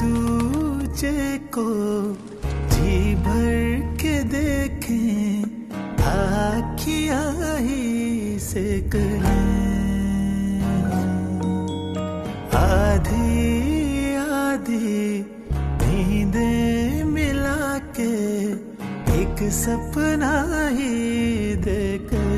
दूजे को जी भर के देखें, आँखियाँ ही सेक लें। आधी आधी नींदें मिला के एक सपना ही देख लें।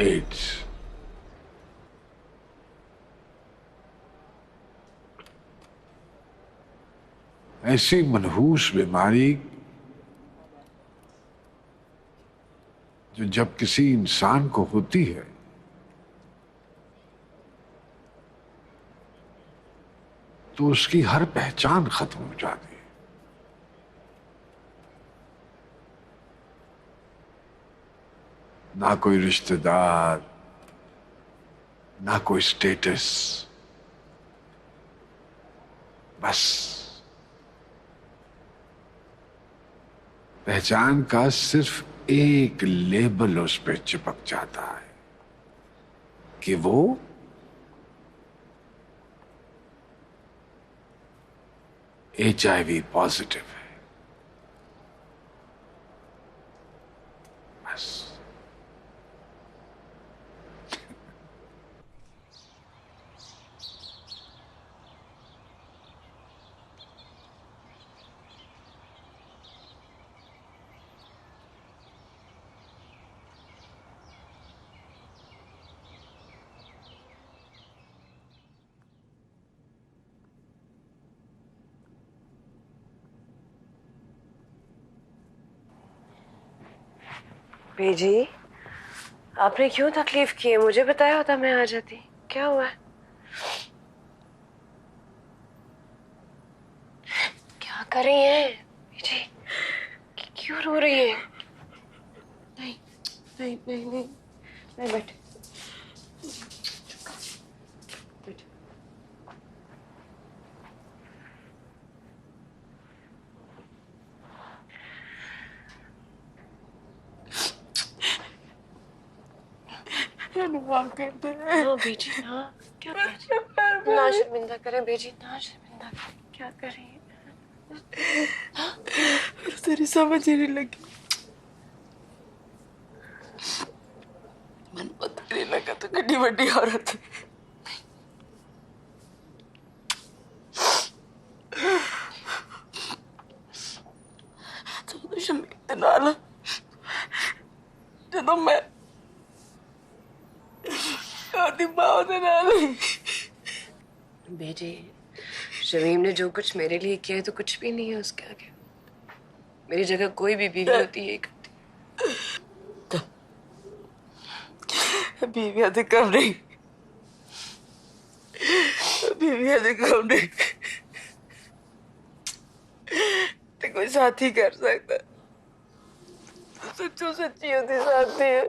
एड्स ऐसी मनहूस बीमारी जो जब किसी इंसान को होती है तो उसकी हर पहचान खत्म हो जाती है। ना कोई रिश्तेदार, ना कोई स्टेटस, बस पहचान का सिर्फ एक लेबल उस पे चिपक जाता है कि वो HIV पॉजिटिव है। बस बेजी, आपने क्यों तकलीफ की है? मुझे बताया होता मैं आ जाती। क्या हुआ है? क्या कर रही है बेजी? क्यों रो रही है? नहीं नहीं नहीं नहीं, नहीं बैठ। माफ कर दे। हाँ बेजी, हाँ क्या कर रही है? ना शर्मिंदा करे बेजी, ना शर्मिंदा करे। क्या कर रही है? तेरी समझ ही नहीं लगी। मन पता नहीं लगा तो कितनी बड़ी औरत है। तुम तो शमीत नाला जब मैं बेजी, शमीम ने जो कुछ मेरे लिए किया है तो कुछ भी नहीं है उसके आगे। मेरी जगह कोई भी बीवी होती है करती। बीवियां तो कम नहीं, बीवियां तो कम नहीं, तो कोई साथी कर सकता। सच्चो सच्ची होती साथी है,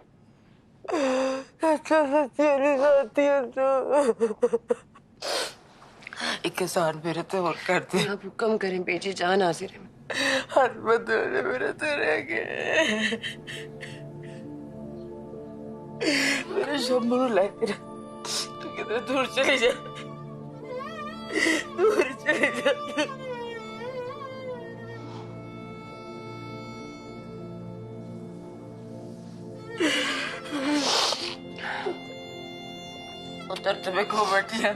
सच्चो सच्ची होती साथी है तो एक किसान मेरे तो और करते। आप हुक्म करें बेजी, जान हाजिर है। हाथ मत धोने मेरे तो रह गए। मेरे शंभू लाके रख, तू किधर दूर चली जा, दूर चली जा। उतर तुम्हें खो बैठी है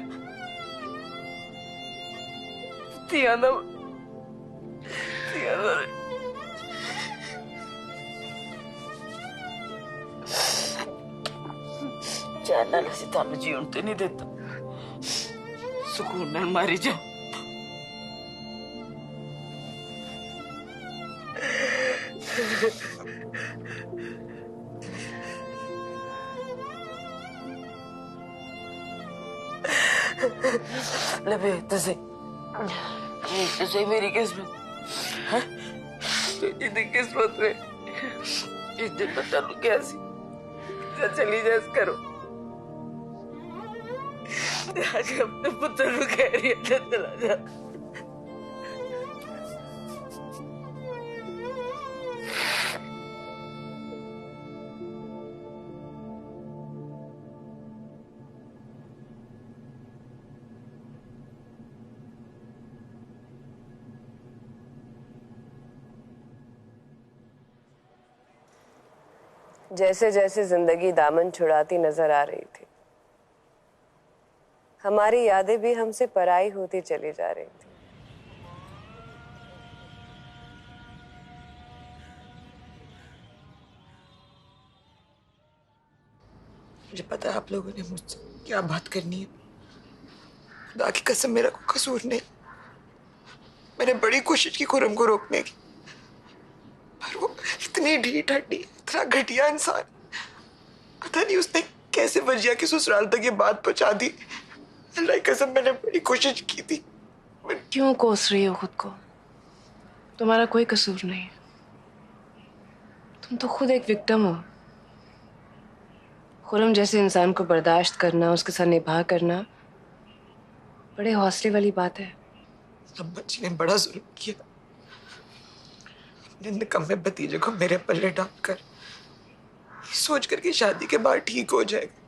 तियाना तियाना चैन नाल असीं तुहानूं जीउण ते नहीं देता, सुकून नाल मारी जाओ। लबे तो सही मेरी किस्मत है, जिंदगी किस्मत में इस दिन पता लग गया सी चली जा करो। आज अपने पुत्र को कह रही है चला जा। जैसे जैसे जिंदगी दामन छुड़ाती नजर आ रही थी, हमारी यादें भी हमसे पराई होती चली जा रही थी। मुझे पता है आप लोगों ने मुझसे क्या बात करनी है। खुदा की कसम मेरा कोई कसूर नहीं। मैंने बड़ी कोशिश की खुरम को रोकने की, पर वो इतनी ढीठ हड्डी, इतना घटिया इंसान, पता नहीं उसने कैसे वजिया के ससुराल तक ये बात पहुंचा दी। अल्लाह की कसम मैंने बड़ी कोशिश की थी। क्यों कोस रही हो खुद को? तुम्हारा कोई कसूर नहीं है। तुम तो खुद एक विक्टिम हो। खुरम जैसे इंसान को बर्दाश्त करना, उसके साथ निभा करना बड़े हौसले वाली बात है। अम्मा जी ने बड़ा जुल्म किया, अपने निकम्मे भतीजे को मेरे पल्ले डालकर, सोच कर कि शादी के बाद ठीक हो जाएगा।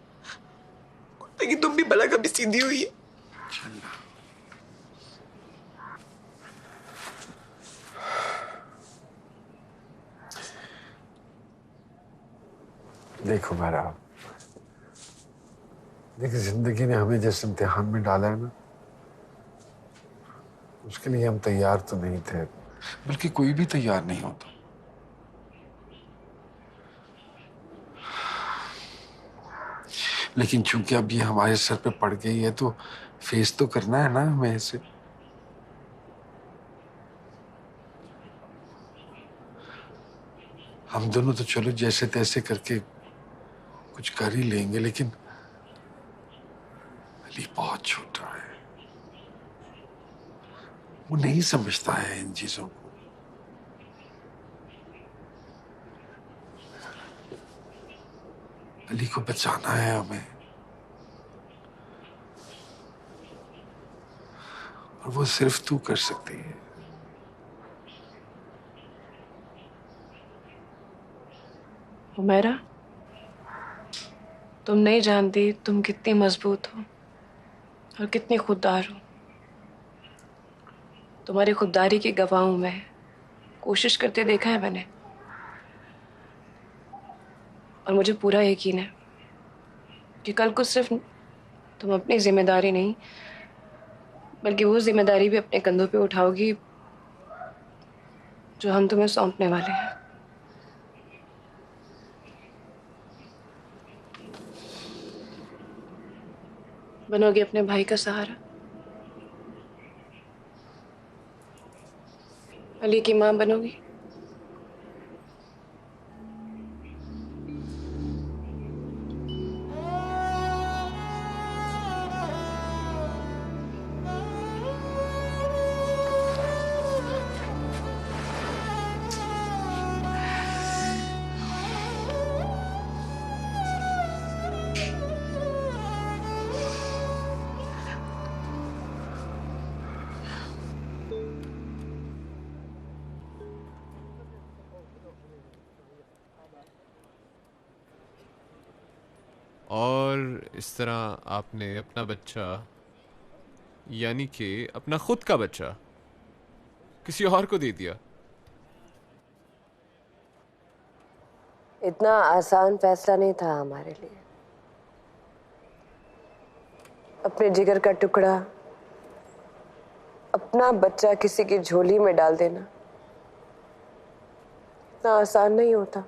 लेकिन तुम भी भला कभी सीधी हुई है? देखो मेरा, देखिए जिंदगी ने हमें जिस इम्तिहान में डाला है ना, उसके लिए हम तैयार तो नहीं थे, बल्कि कोई भी तैयार नहीं होता। लेकिन चूंकि अब ये हमारे सर पे पड़ गई है तो फेस तो करना है ना हमें इसे। हम दोनों तो चलो जैसे तैसे करके कुछ कर ही लेंगे, लेकिन अली बहुत छोटा है, वो नहीं समझता है इन चीजों को। अली को बचाना है हमें, और वो सिर्फ तू कर सकती है। हुमैरा, तुम नहीं जानती तुम कितनी मजबूत हो और कितनी खुददार हो। तुम्हारी खुददारी की गवाह हूं मैं, कोशिश करते देखा है मैंने, और मुझे पूरा यकीन है कि कल को सिर्फ तुम अपनी जिम्मेदारी नहीं, बल्कि वो जिम्मेदारी भी अपने कंधों पे उठाओगी जो हम तुम्हें सौंपने वाले हैं। बनोगे अपने भाई का सहारा, अली की मां बनोगी। और इस तरह आपने अपना बच्चा, यानी कि अपना खुद का बच्चा, किसी और को दे दिया। इतना आसान फैसला नहीं था हमारे लिए। अपने जिगर का टुकड़ा, अपना बच्चा किसी की झोली में डाल देना इतना आसान नहीं होता।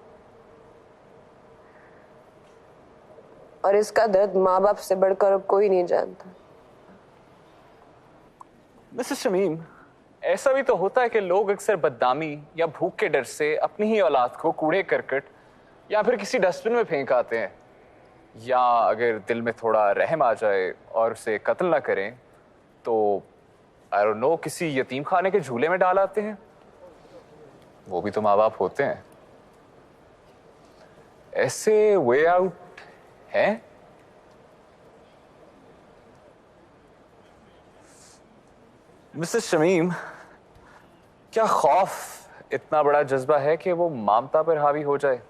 और इसका दर्द माँ बाप से बढ़कर अब कोई नहीं जानता। मिसेस शमीम, ऐसा भी तो होता है कि लोग अक्सर बदनामी या भूख के डर से अपनी ही औलाद को कूड़े करकट या फिर किसी डस्टबिन में फेंक आते हैं, या अगर दिल में थोड़ा रहम आ जाए और उसे कत्ल ना करें तो आई डोंट नो किसी यतीम खाने के झूले में डाल आते हैं। वो भी तो माँ बाप होते हैं। ऐसे वे आउट है? मिसेस शमीम, क्या खौफ इतना बड़ा जज्बा है कि वो ममता पर हावी हो जाए?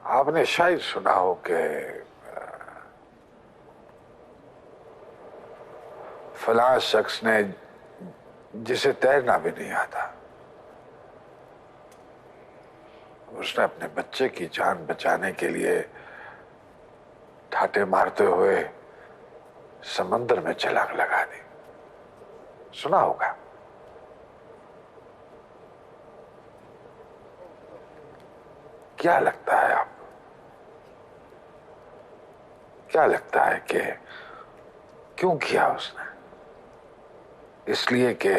आपने शायद सुना हो कि फलां शख्स ने, जिसे तैरना भी नहीं आता, उसने अपने बच्चे की जान बचाने के लिए ठाटे मारते हुए समंदर में छलांग लगा दी। सुना होगा। क्या लगता है आपको? क्या लगता है कि क्यों किया उसने? इसलिए कि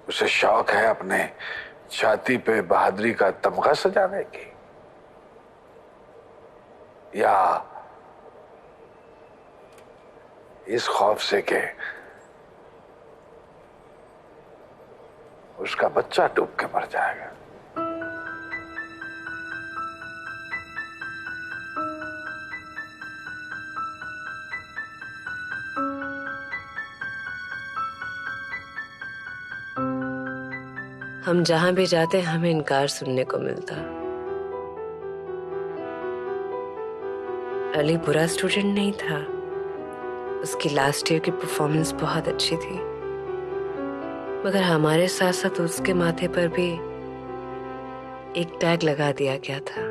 उसे शौक है अपने छाती पे बहादुरी का तमगा सजाने की, या इस खौफ से कि उसका बच्चा डूब के मर जाएगा? हम जहां भी जाते हमें इनकार सुनने को मिलता। अली बुरा स्टूडेंट नहीं था, उसकी लास्ट ईयर की परफॉर्मेंस बहुत अच्छी थी, मगर हमारे साथ साथ उसके माथे पर भी एक टैग लगा दिया गया था,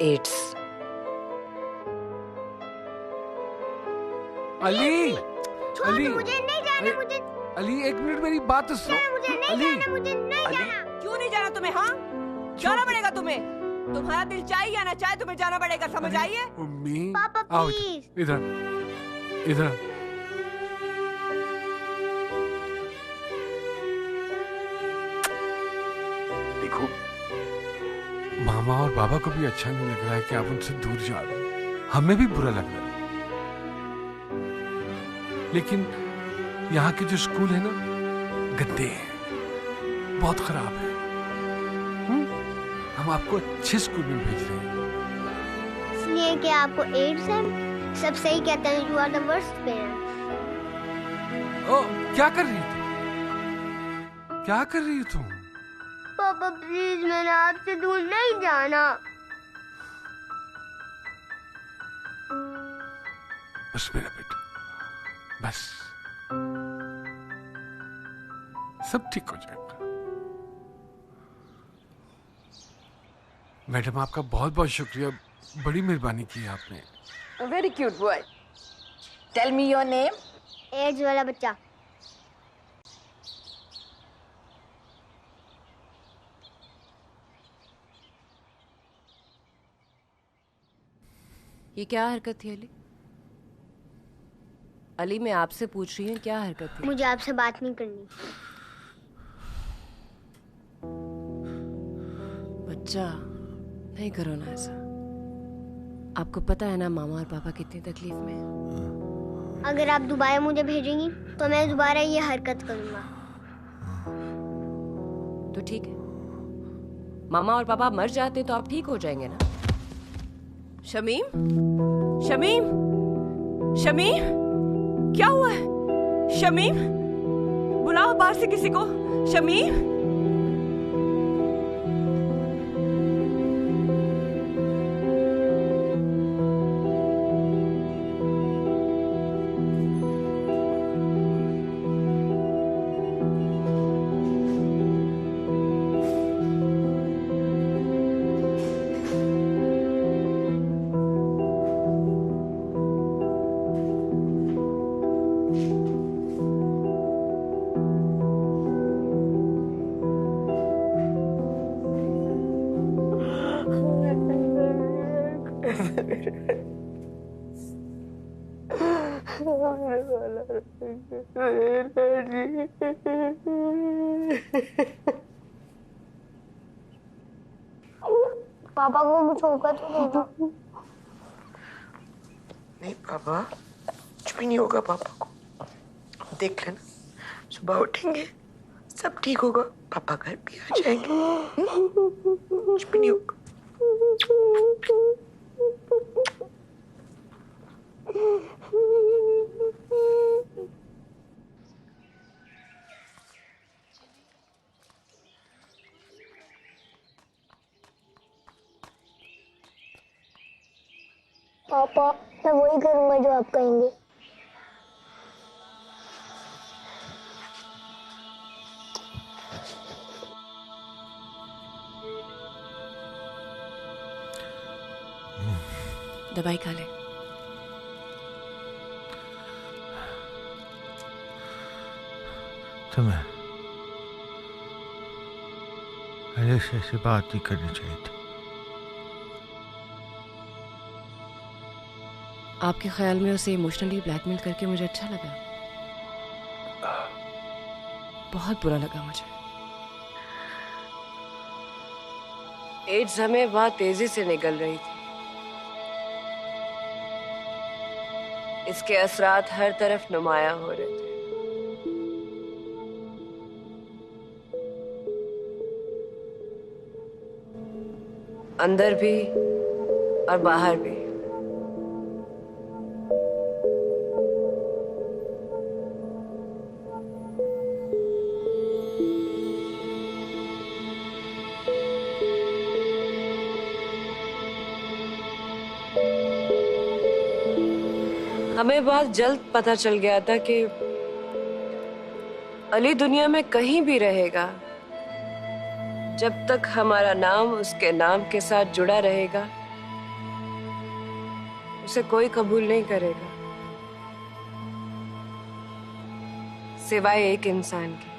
एड्स। अली, अली, मुझे नहीं जाना, मुझे अली एक मिनट मेरी बात तो सुनो। मुझे नहीं अली, जाना, मुझे नहीं जाना। क्यों नहीं जाना तुम्हें? हाँ, जाना पड़ेगा तुम्हें। तुम्हारा दिल चाहे या ना चाहे तुम्हें जाना पड़ेगा, समझ आई है? मम्मी, पापा आओ प्लीज। इधर, इधर। देखो, मामा और बाबा को भी अच्छा नहीं लग रहा है कि आप उनसे दूर जा रहे हैं। हमें भी बुरा लग रहा है, लेकिन यहाँ के जो स्कूल है ना, गंदे हैं, बहुत खराब है। हम आपको अच्छे स्कूल में भेज रहे हैं। इसलिए कि आपको एड्स है, सब सही कहते हैं। You are the worst parents. ओ, क्या कर रही तुम? क्या कर रही तुम? पापा प्लीज, मैंने आपसे दूर नहीं जाना। बस मेरा बेटा, बस सब ठीक हो जाएगा। मैडम, आपका बहुत बहुत शुक्रिया, बड़ी मेहरबानी की है आपने। Very cute boy. Tell me your name. AIDS वाला बच्चा। ये क्या हरकत थी अली? अली, मैं आपसे पूछ रही हूँ, क्या हरकत थी? मुझे आपसे बात नहीं करनी। बच्चा, नहीं करो ना ऐसा। आपको पता है ना मामा और पापा कितनी तकलीफ में हैं। अगर आप दोबारा मुझे भेजेंगी तो मैं दोबारा ये हरकत करूंगा। तो ठीक है, मामा और पापा मर जाते तो आप ठीक हो जाएंगे ना। शमीम, शमीम, शमीम, क्या हुआ है? शमीम, बुलाओ बाहर से किसी को। शमीम, पापा को कुछ होगा तो नहीं ना? नहीं पापा, कुछ भी नहीं होगा पापा को। देख लेना, सुबह उठेंगे सब ठीक होगा, पापा घर भी आ जाएंगे। कुछ भी नहीं होगा। पापा, मैं वही करूंगा जो आप कहेंगे। दवाई खा ले। तुम्हें अलीशा से बात ही करनी चाहिए थी। आपके ख्याल में उसे इमोशनली ब्लैकमेल करके मुझे अच्छा लगा? बहुत बुरा लगा मुझे। एड्स हमें बहुत तेजी से निकल रही थी। इसके असरात हर तरफ नुमायां हो रहे थे। अंदर भी और बाहर भी। हमें बहुत जल्द पता चल गया था कि अली दुनिया में कहीं भी रहेगा जब तक हमारा नाम उसके नाम के साथ जुड़ा रहेगा, उसे कोई कबूल नहीं करेगा सिवाय एक इंसान के।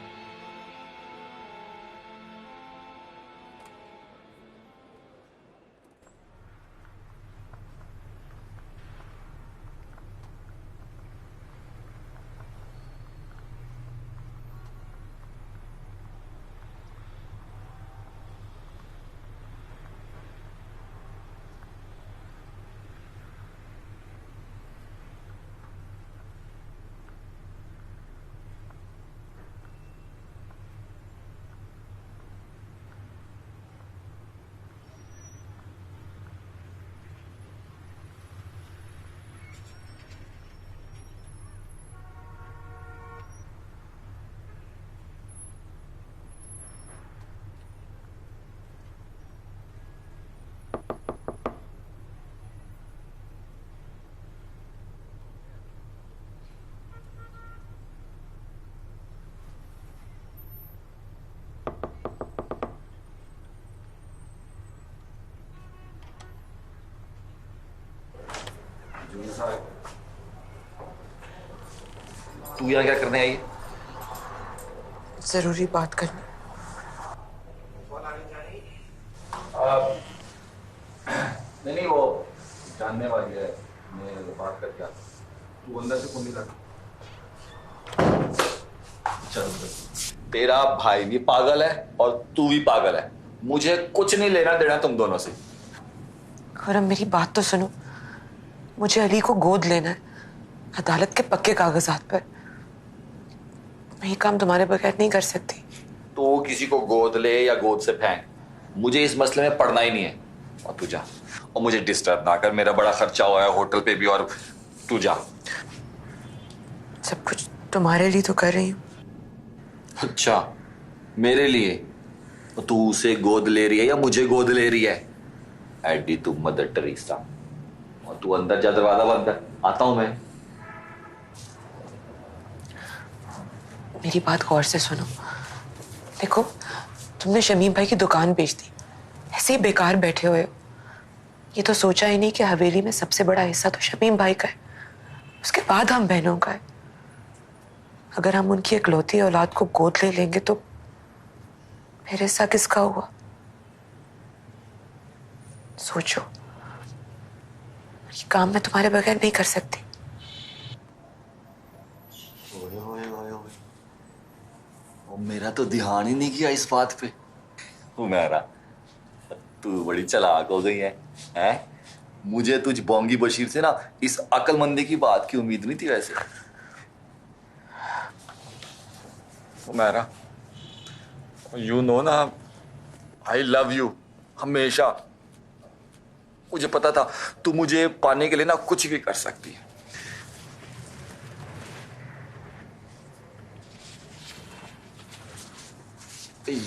तू यहाँ क्या करने आई? जरूरी बात करनी। नहीं वो जानने वाली है, मैं बात करके आता हूँ। तू अंदर से फोन निकाल। चल, तेरा भाई भी पागल है और तू भी पागल है। मुझे कुछ नहीं लेना देना तुम दोनों से। खुरम, मेरी बात तो सुनो। मुझे अली को गोद लेना है, अदालत के पक्के कागजात पर। मैं ये काम तुम्हारे बगैर नहीं कर सकती। तो किसी को गोद ले या गोद से फेंक, मुझे इस मसले में पड़ना ही नहीं है। और तू जा, और मुझे डिस्टर्ब ना कर, मेरा बड़ा खर्चा हुआ है होटल पे भी, और तू जा। सब कुछ तुम्हारे लिए तो कर रही हूँ। अच्छा, मेरे लिए? तो तू उसे गोद ले रही है या मुझे गोद ले रही है? एडी तू मदर टेरेसा। और तू अंदर जा, दरवाजा बंद कर, आता हूं मैं। मेरी बात गौर से सुनो। देखो, तुमने शमीम भाई की दुकान बेच दी, ऐसे ही बेकार बैठे हुए हो। ये तो सोचा ही नहीं कि हवेली में सबसे बड़ा हिस्सा तो शमीम भाई का है, उसके बाद हम बहनों का है। अगर हम उनकी इकलौती औलाद को गोद ले लेंगे तो फिर हिस्सा किसका हुआ? सोचो, ये काम मैं तुम्हारे बगैर नहीं कर सकती। और मेरा तो ध्यान ही नहीं किया इस बात पे। मेरा तू बड़ी चालाक हो गई है, हैं? मुझे तुझ बोंगी बशीर से ना इस अक्लमंदी की बात की उम्मीद नहीं थी वैसे। मेरा यू नो ना, आई लव यू हमेशा। मुझे पता था तू मुझे पाने के लिए ना कुछ भी कर सकती है।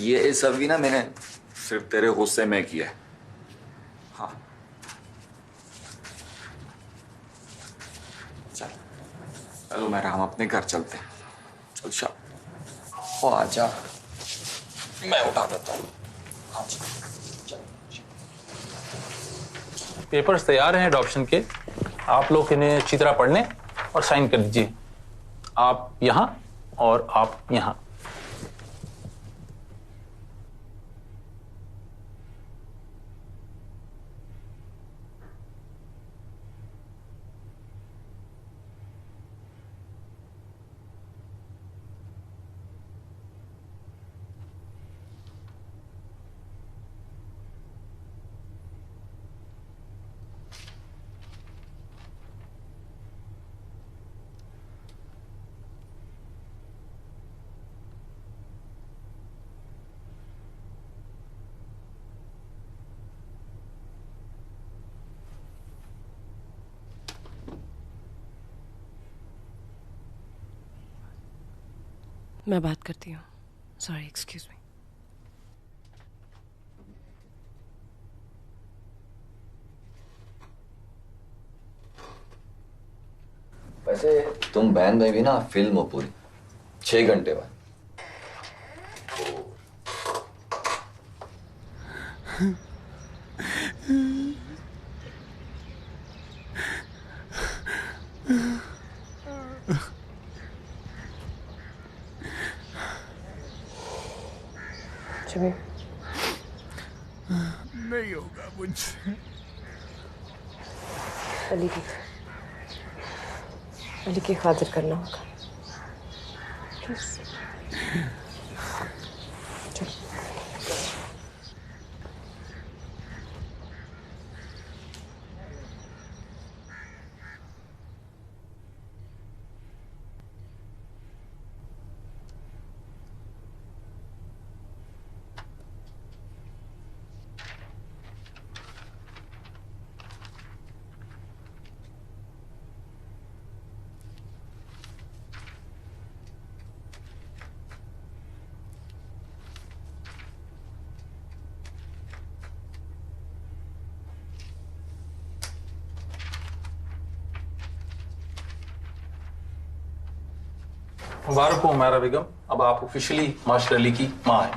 ये सब भी ना मैंने सिर्फ तेरे गुस्से में किया है। हाँ चल, चलो मेरा, हम अपने घर चलते हैं। चल शाह, ओ आजा, मैं उठा देता हूँ। हाँ पेपर्स तैयार हैं एडॉप्शन के, आप लोग इन्हें अच्छी तरह पढ़ लें और साइन कर दीजिए। आप यहाँ और आप यहाँ। मैं बात करती हूँ। Sorry, excuse me. वैसे तुम बहन में भी ना फिल्म हो पूरी, 6 घंटे बाद। नहीं होगा मुझसे। अली की खातिर करना होगा। मुबारक हो उमैरा बेगम, अब आप ऑफिशियली मास्टर अली की माँ हैं।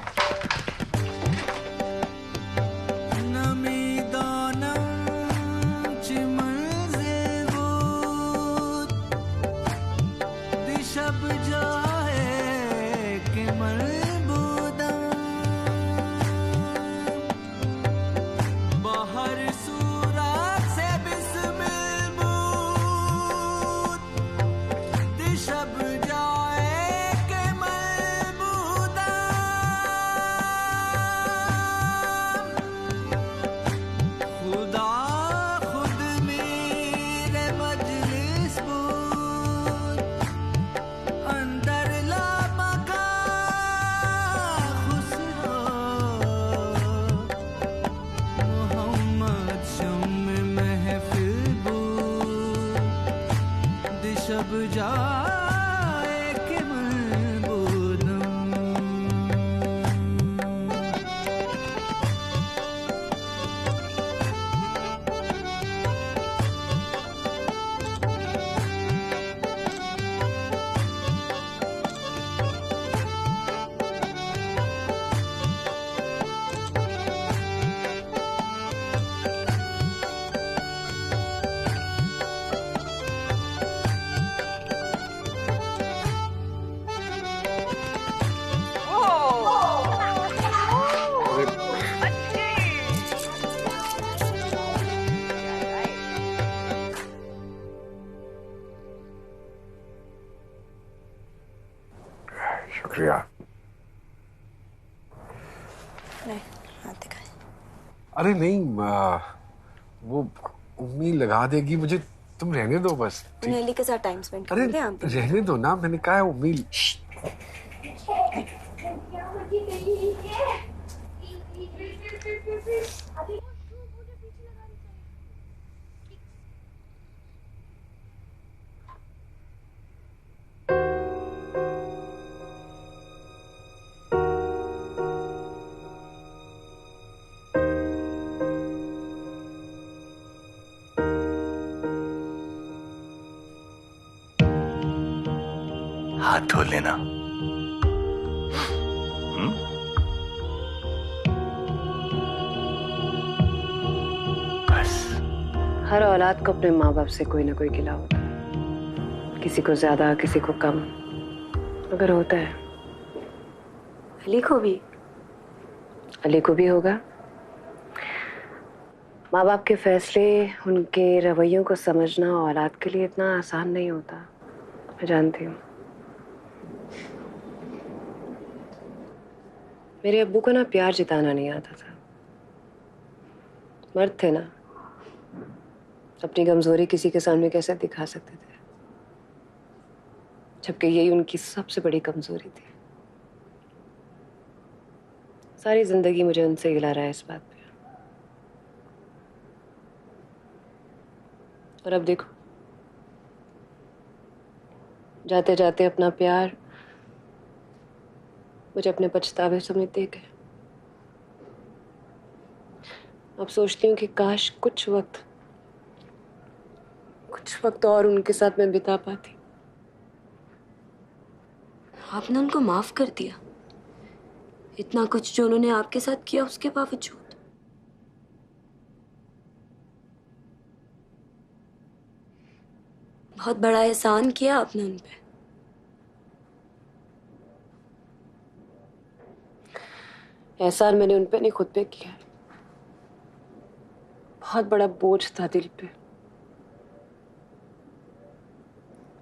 शब जाए कि मैं बोलूं। शुक्रिया। अरे नहीं, वो उम्मीद लगा देगी मुझे, तुम रहने दो बस। नेली के साथ टाइम स्पेंड अरे करते हैं आप। रहने दो ना, मैंने कहा है उम्मीद। हाथ धो लेना। बस। हर औलाद को अपने माँ बाप से कोई ना कोई गिला होता है, किसी को ज्यादा किसी को कम, मगर होता है। अली को भी? अली को भी होगा। माँ बाप के फैसले, उनके रवैयों को समझना औलाद के लिए इतना आसान नहीं होता, मैं जानती हूँ। मेरे अब्बू को ना प्यार जिताना नहीं आता था। मर्द थे ना, अपनी कमजोरी किसी के सामने कैसे दिखा सकते थे, जबकि यही उनकी सबसे बड़ी कमजोरी थी। सारी जिंदगी मुझे उनसे गिला रहा है इस बात पे। और अब देखो, जाते जाते अपना प्यार मुझे अपने पछतावे समेत दे गए। अब सोचती हूँ कि काश कुछ वक्त और उनके साथ मैं बिता पाती। आपने उनको माफ कर दिया? इतना कुछ जो उन्होंने आपके साथ किया उसके बावजूद? बहुत बड़ा एहसान किया आपने उन पे। एहसान मैंने उन पे नहीं, खुद पे किया है। बहुत बड़ा बोझ था दिल पे,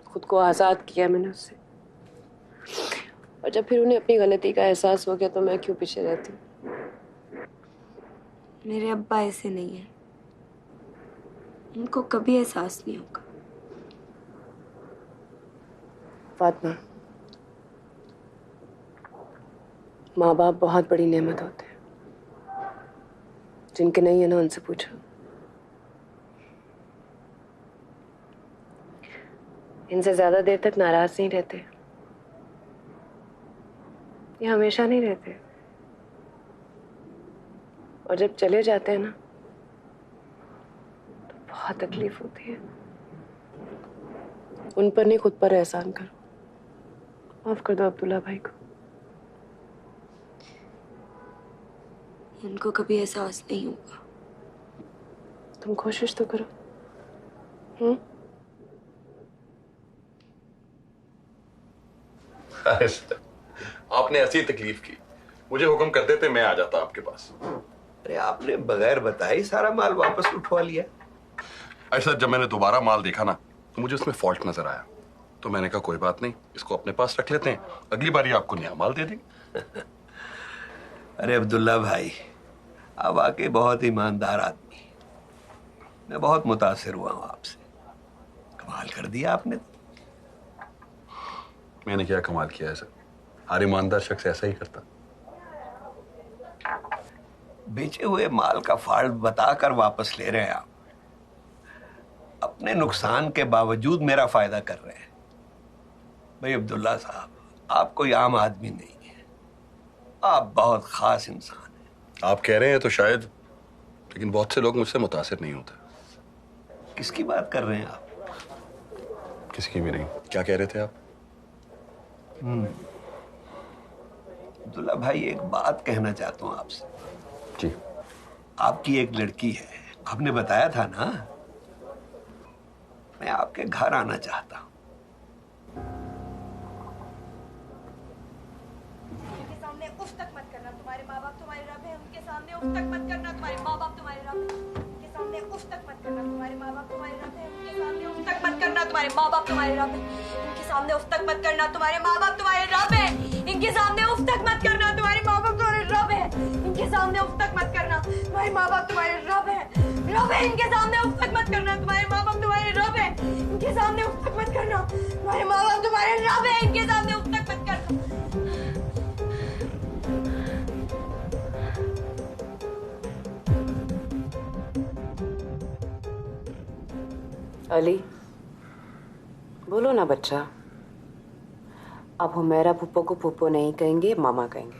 खुद को आजाद किया मैंने उससे। और जब फिर उन्हें अपनी गलती का एहसास हो गया तो मैं क्यों पीछे रहती। मेरे अब्बा ऐसे नहीं है, उनको कभी एहसास नहीं होगा। फातिमा, माँ बाप बहुत बड़ी नेमत होते हैं, जिनके नहीं है ना उनसे पूछो। इनसे ज्यादा देर तक नाराज नहीं रहते, ये हमेशा नहीं रहते, और जब चले जाते हैं ना तो बहुत तकलीफ होती है। उन पर नहीं, खुद पर एहसान करो। माफ कर दो अब्दुल्ला भाई को। उनको कभी एहसास नहीं होगा। तुम कोशिश तो करो। आपने ऐसी तकलीफ की, मुझे हुक्म कर देते मैं आ जाता आपके पास। अरे आपने बगैर बताए सारा माल वापस उठवा लिया। ऐसा जब मैंने दोबारा माल देखा ना तो मुझे उसमें फॉल्ट नजर आया, तो मैंने कहा कोई बात नहीं, इसको अपने पास रख लेते हैं, अगली बारी आपको नया माल दे देंगे। अरे अब्दुल्ला भाई, आप वाकई बहुत ईमानदार आदमी, मैं बहुत मुतासिर हुआ हूं आपसे। कमाल कर दिया आपने। मैंने क्या कमाल किया है सर, हर ईमानदार शख्स ऐसा ही करता। बेचे हुए माल का फाल्ट बताकर वापस ले रहे हैं आप। अपने नुकसान के बावजूद मेरा फायदा कर रहे हैं। भाई अब्दुल्ला साहब, आप कोई आम आदमी नहीं है, आप बहुत खास इंसान हैं। आप कह रहे हैं तो शायद, लेकिन बहुत से लोग मुझसे मुतासिर नहीं होते। किसकी बात कर रहे हैं आप? किसकी भी नहीं। क्या कह रहे थे आप? अब्दुल्ला भाई, एक बात कहना चाहता हूं आपसे। जी। आपकी एक लड़की है, आपने बताया था ना? मैं आपके घर आना चाहता हूं। उनके सामने उफ तक मत करना, तुम्हारे माँ बाप तुम्हारे रब है। उनके सामने उफ तक मत करना, तुम्हारे माँ बाप तुम्हारे रब है। उनके सामने उफ तक मत करना, तुम्हारे माँ बाप तुम्हारे रब है। उनके सामने उफ तक मत करना, तुम्हारे माँ बाप तुम्हारे रब है। इनके सामने उफ तक मत करना, तुम्हारे माँ बाप तुम्हारे रब है। इनके सामने उफ तक मत करना, तुम्हारे माँ बाप तुम्हारे रब है। इनके सामने उफ तक मत करना, तुम्हारे माँ बाप तुम्हारे रब है। रब है, इनके सामने उफ तक मत करना, तुम्हारे माँ बाप तुम्हारे रब है। इनके सामने उफ तक मत करना, तुम्हारे माँ बाप तुम्हारे रब है। इनके सामने उफ तक मत करना। अली, बोलो ना बच्चा। अब हुमैरा पुप्पो को पुप्पो नहीं कहेंगे, मामा कहेंगे।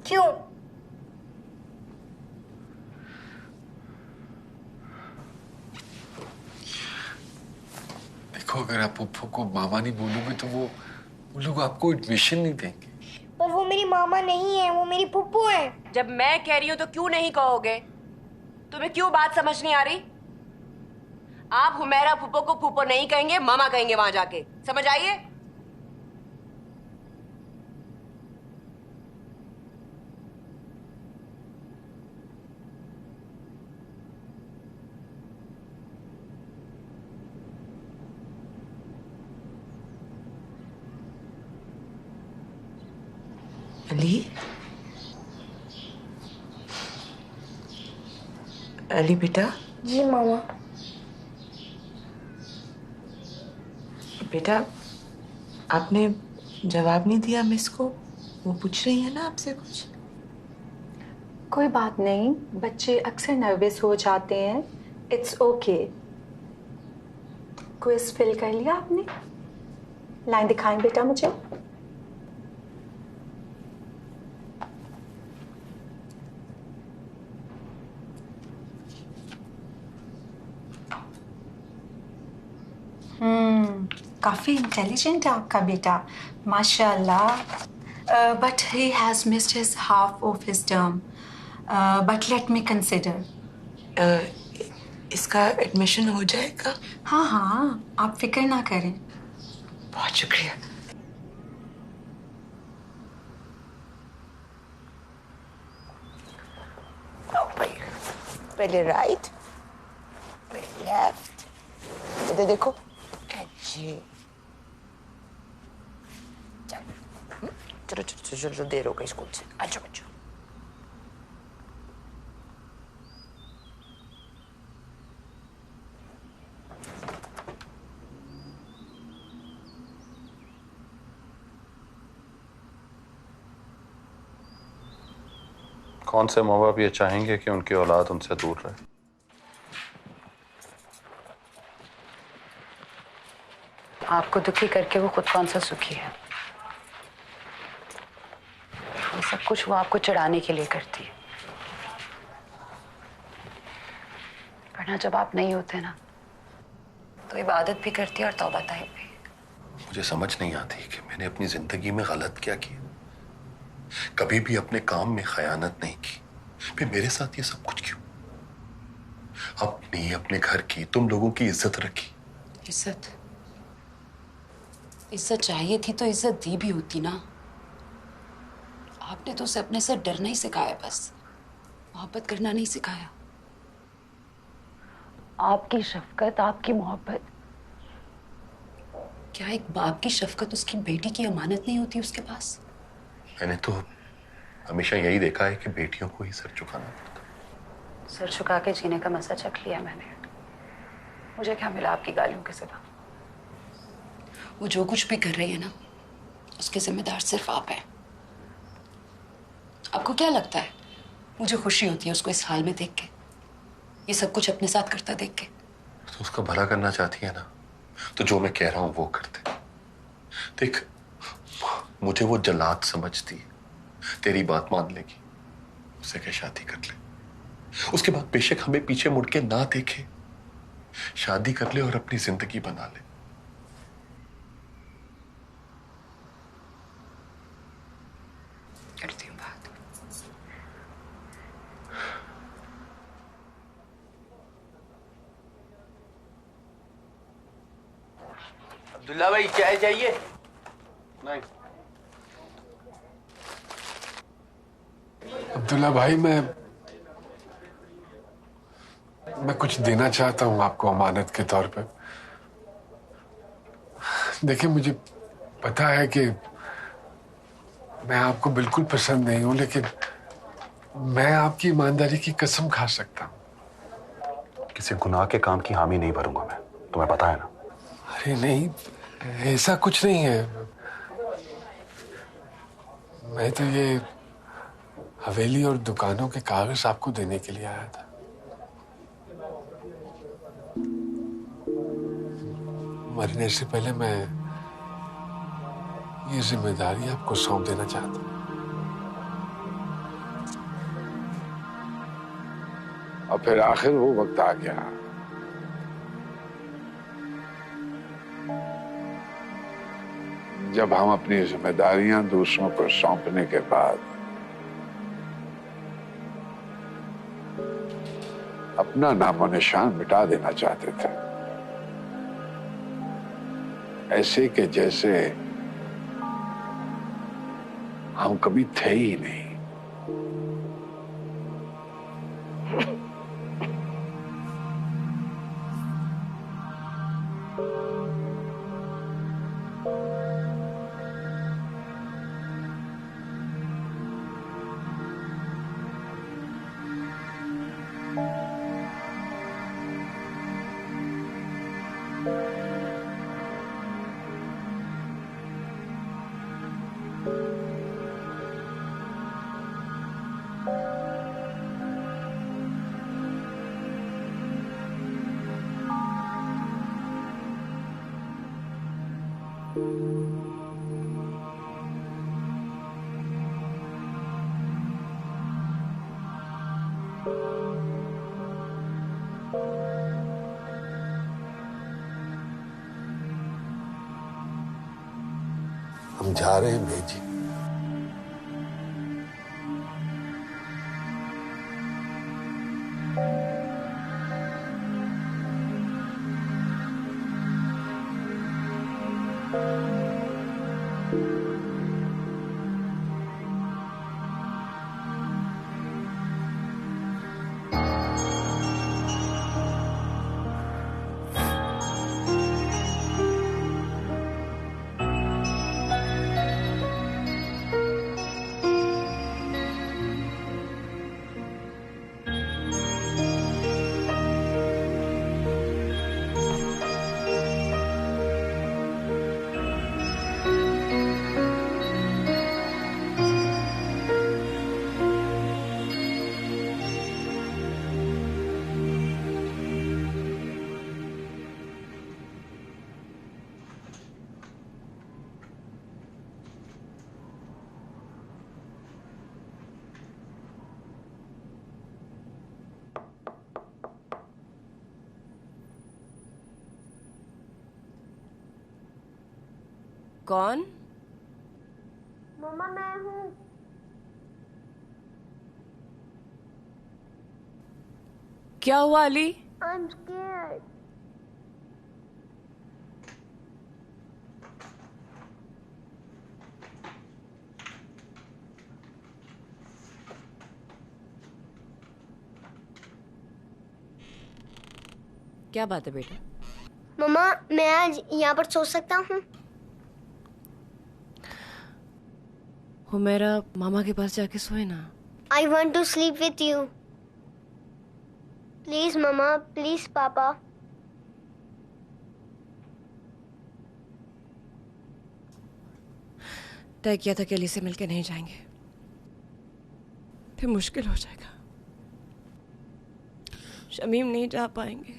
क्यों? देखो, अगर आप पुप्पो को मामा नहीं बोलोगे तो वो लोग आपको एडमिशन नहीं देंगे। पर वो मेरी मामा नहीं है, वो मेरी पुप्पो है। जब मैं कह रही हूं तो क्यों नहीं कहोगे? तुम्हें क्यों बात समझ नहीं आ रही? आप हुमैरा पुप्पो को पुप्पो नहीं कहेंगे, मामा कहेंगे वहां जाके। समझ आइए? अली, अली बेटा। जी मामा। बेटा, आपने जवाब नहीं दिया मिस को। वो पूछ रही है ना आपसे कुछ। कोई बात नहीं, बच्चे अक्सर नर्वस हो जाते हैं। It's okay. क्विज फिल कर लिया आपने? लाइन दिखाएं बेटा मुझे। काफी इंटेलिजेंट है आपका बेटा, माशाल्लाह। But he has missed his half of his term, but let me consider. इसका एडमिशन हो जाएगा? हाँ हाँ, आप फिक्र ना करें। बहुत शुक्रिया। पहले राइट, पहले लेफ्ट। इधर देखो। जी चलो चलो चलो चलो, देर हो गई स्कूल से। अच्छा बच्चों, कौन से माँ बाप ये चाहेंगे कि उनकी औलाद उनसे दूर रहे? आपको दुखी करके वो खुद कौन सा सुखी है? ये सब कुछ वो आपको चिढ़ाने के लिए करती है। वरना जब आप नहीं होते ना तो इबादत भी करती है और तौबा ताइब भी। मुझे समझ नहीं आती कि मैंने अपनी जिंदगी में गलत क्या किया। कभी भी अपने काम में खयानत नहीं की, फिर मेरे साथ ये सब कुछ क्यों? अपने घर की, तुम लोगों की इज्जत रखी। इज्जत चाहिए थी तो इज्जत दी भी होती ना। आपने तो उसे अपने से डरना ही सिखाया, बस मोहब्बत करना नहीं सिखाया। आपकी शफकत, आपकी मोहब्बत, क्या एक बाप की शफकत उसकी बेटी की अमानत नहीं होती उसके पास? मैंने तो हमेशा यही देखा है कि बेटियों को ही सर झुकाना पड़ता। सर झुका के जीने का मजा चख लिया मैंने। मुझे क्या मिला आपकी गालियों के सिवा? वो जो कुछ भी कर रही है ना, उसके जिम्मेदार सिर्फ आप हैं। आपको क्या लगता है मुझे खुशी होती है उसको इस हाल में देख के, ये सब कुछ अपने साथ करता देख के? तो उसका भला करना चाहती है ना, तो जो मैं कह रहा हूं वो कर दे। देख, मुझे वो जल्लाद समझती है, तेरी बात मान लेगी, उससे क्या शादी कर ले। उसके बाद बेशक हमें पीछे मुड़ के ना देखे, शादी कर ले और अपनी जिंदगी बना ले। करती हूँ बात। अब्दुल्ला भाई चाय चाहिए? नहीं। अब्दुल्ला भाई, मैं कुछ देना चाहता हूं आपको अमानत के तौर पे। देखिए, मुझे पता है कि मैं आपको बिल्कुल पसंद नहीं हूं, लेकिन मैं आपकी ईमानदारी की कसम खा सकता हूं। किसी गुनाह के काम की हामी नहीं भरूंगा मैं, तुम्हें पता है ना। अरे नहीं, ऐसा कुछ नहीं है। मैं तो ये हवेली और दुकानों के कागज आपको देने के लिए आया था। मरने से पहले मैं ये जिम्मेदारी आपको सौंप देना चाहता हूं। और फिर आखिर वो वक्त आ गया जब हम अपनी जिम्मेदारियां दूसरों को सौंपने के बाद अपना नामो निशान मिटा देना चाहते थे, ऐसे के जैसे हम कभी थे ही नहीं। हम जा रहे हैं बेजी। कौन? मम्मा मैं हूँ। क्या हुआ अली? I'm scared. क्या बात है बेटा? मम्मा मैं आज यहाँ पर सो सकता हूँ? हुमैरा मामा के पास जाके सोए ना। I want to sleep with you. Please mamma, please पापा। तय किया था कि अली से मिलकर नहीं जाएंगे, फिर मुश्किल हो जाएगा। शमीम नहीं जा पाएंगे।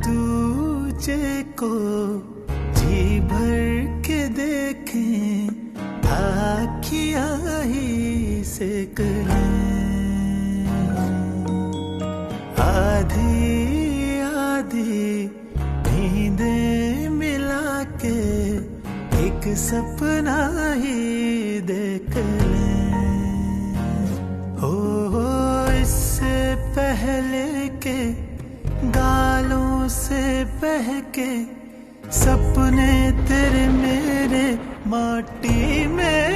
दूजे को जी भर के देखें, आँखियाँ ही से करें। आधी आधी नींदें मिला के एक सपना ही देख लें। हो इससे पहले के गालों से बहके सपने तेरे मेरे माटी में